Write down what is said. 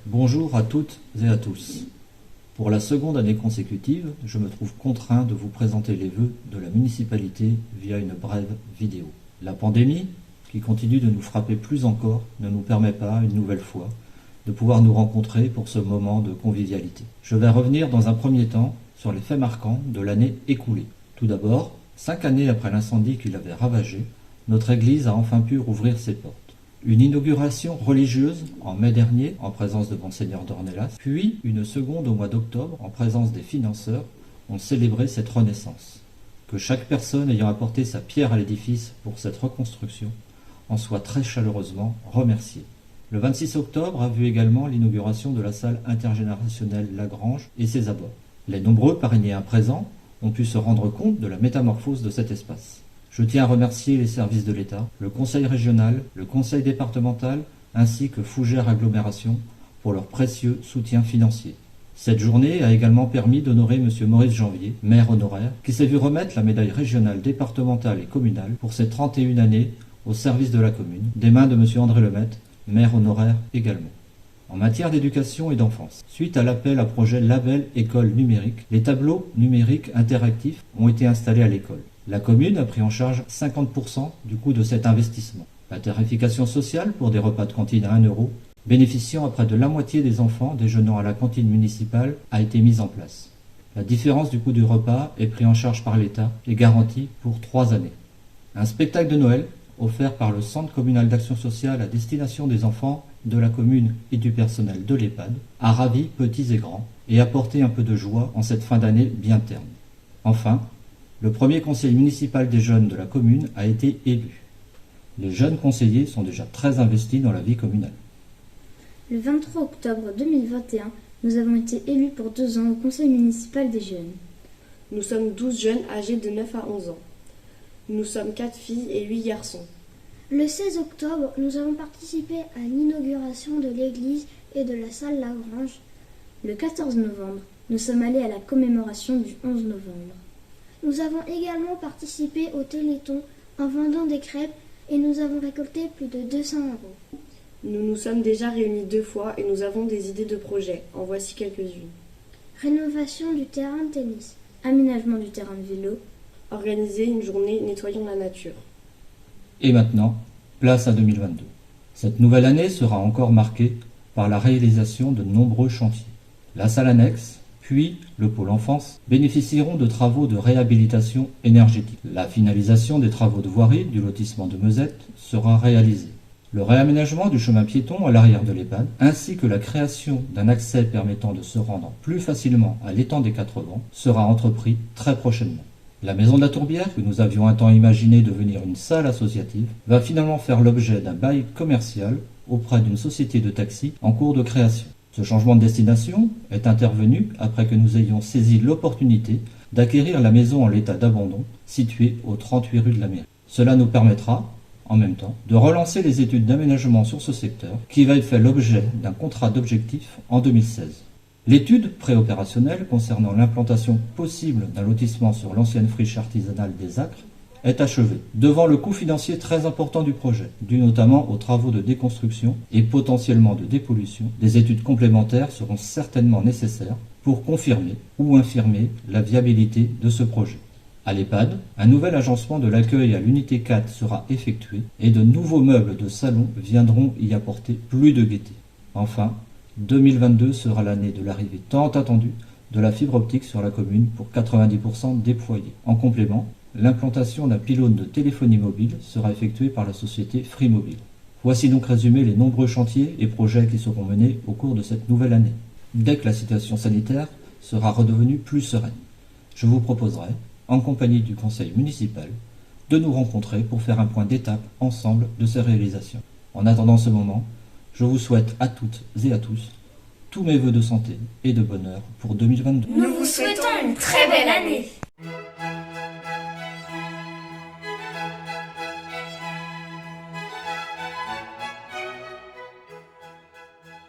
Bonjour à toutes et à tous. Pour la seconde année consécutive, je me trouve contraint de vous présenter les vœux de la municipalité via une brève vidéo. La pandémie, qui continue de nous frapper plus encore, ne nous permet pas, une nouvelle fois, de pouvoir nous rencontrer pour ce moment de convivialité. Je vais revenir dans un premier temps sur les faits marquants de l'année écoulée. Tout d'abord, 5 années après l'incendie qui l'avait ravagée, notre église a enfin pu rouvrir ses portes. Une inauguration religieuse en mai dernier en présence de Monseigneur Dornelas, puis une seconde au mois d'octobre en présence des financeurs ont célébré cette renaissance. Que chaque personne ayant apporté sa pierre à l'édifice pour cette reconstruction en soit très chaleureusement remerciée. Le 26 octobre a vu également l'inauguration de la salle intergénérationnelle Lagrange et ses abords. Les nombreux parrainiers présents ont pu se rendre compte de la métamorphose de cet espace. Je tiens à remercier les services de l'État, le Conseil régional, le Conseil départemental, ainsi que Fougères Agglomération pour leur précieux soutien financier. Cette journée a également permis d'honorer M. Maurice Janvier, maire honoraire, qui s'est vu remettre la médaille régionale, départementale et communale pour ses 31 années au service de la commune, des mains de M. André Lemaitre, maire honoraire également. En matière d'éducation et d'enfance, suite à l'appel à projet Label École Numérique, les tableaux numériques interactifs ont été installés à l'école. La commune a pris en charge 50% du coût de cet investissement. La tarification sociale pour des repas de cantine à 1 €, bénéficiant à près de la moitié des enfants déjeunant à la cantine municipale, a été mise en place. La différence du coût du repas est prise en charge par l'État et garantie pour 3 années. Un spectacle de Noël offert par le Centre communal d'action sociale à destination des enfants de la commune et du personnel de l'EHPAD a ravi petits et grands et apporté un peu de joie en cette fin d'année bien terne. Enfin, le premier conseil municipal des jeunes de la commune a été élu. Les jeunes conseillers sont déjà très investis dans la vie communale. Le 23 octobre 2021, nous avons été élus pour 2 ans au conseil municipal des jeunes. Nous sommes 12 jeunes âgés de 9 à 11 ans. Nous sommes 4 filles et 8 garçons. Le 16 octobre, nous avons participé à l'inauguration de l'église et de la salle Lagrange. Le 14 novembre, nous sommes allés à la commémoration du 11 novembre. Nous avons également participé au Téléthon en vendant des crêpes et nous avons récolté plus de 200 €. Nous nous sommes déjà réunis 2 fois et nous avons des idées de projets. En voici quelques-unes. Rénovation du terrain de tennis. Aménagement du terrain de vélo. Organiser une journée Nettoyons la nature. Et maintenant, place à 2022. Cette nouvelle année sera encore marquée par la réalisation de nombreux chantiers. La salle annexe, puis le pôle enfance, bénéficieront de travaux de réhabilitation énergétique. La finalisation des travaux de voirie du lotissement de Meuzette sera réalisée. Le réaménagement du chemin piéton à l'arrière de l'EHPAD, ainsi que la création d'un accès permettant de se rendre plus facilement à l'étang des 4 vents, sera entrepris très prochainement. La maison de la Tourbière, que nous avions un temps imaginé devenir une salle associative, va finalement faire l'objet d'un bail commercial auprès d'une société de taxi en cours de création. Ce changement de destination est intervenu après que nous ayons saisi l'opportunité d'acquérir la maison en l'état d'abandon située au 38 rue de la Mairie. Cela nous permettra, en même temps, de relancer les études d'aménagement sur ce secteur qui va faire l'objet d'un contrat d'objectif en 2016. L'étude préopérationnelle concernant l'implantation possible d'un lotissement sur l'ancienne friche artisanale des Acres est achevée, devant le coût financier très important du projet, dû notamment aux travaux de déconstruction et potentiellement de dépollution. Des études complémentaires seront certainement nécessaires pour confirmer ou infirmer la viabilité de ce projet. À l'EHPAD, un nouvel agencement de l'accueil à l'unité 4 sera effectué et de nouveaux meubles de salon viendront y apporter plus de gaieté. Enfin, 2022 sera l'année de l'arrivée tant attendue de la fibre optique sur la commune pour 90% des foyers. En complément, l'implantation d'un pylône de téléphonie mobile sera effectuée par la société Free Mobile. Voici donc résumés les nombreux chantiers et projets qui seront menés au cours de cette nouvelle année, dès que la situation sanitaire sera redevenue plus sereine. Je vous proposerai, en compagnie du conseil municipal, de nous rencontrer pour faire un point d'étape ensemble de ces réalisations. En attendant ce moment, je vous souhaite à toutes et à tous tous mes vœux de santé et de bonheur pour 2022. Nous vous souhaitons une très belle année.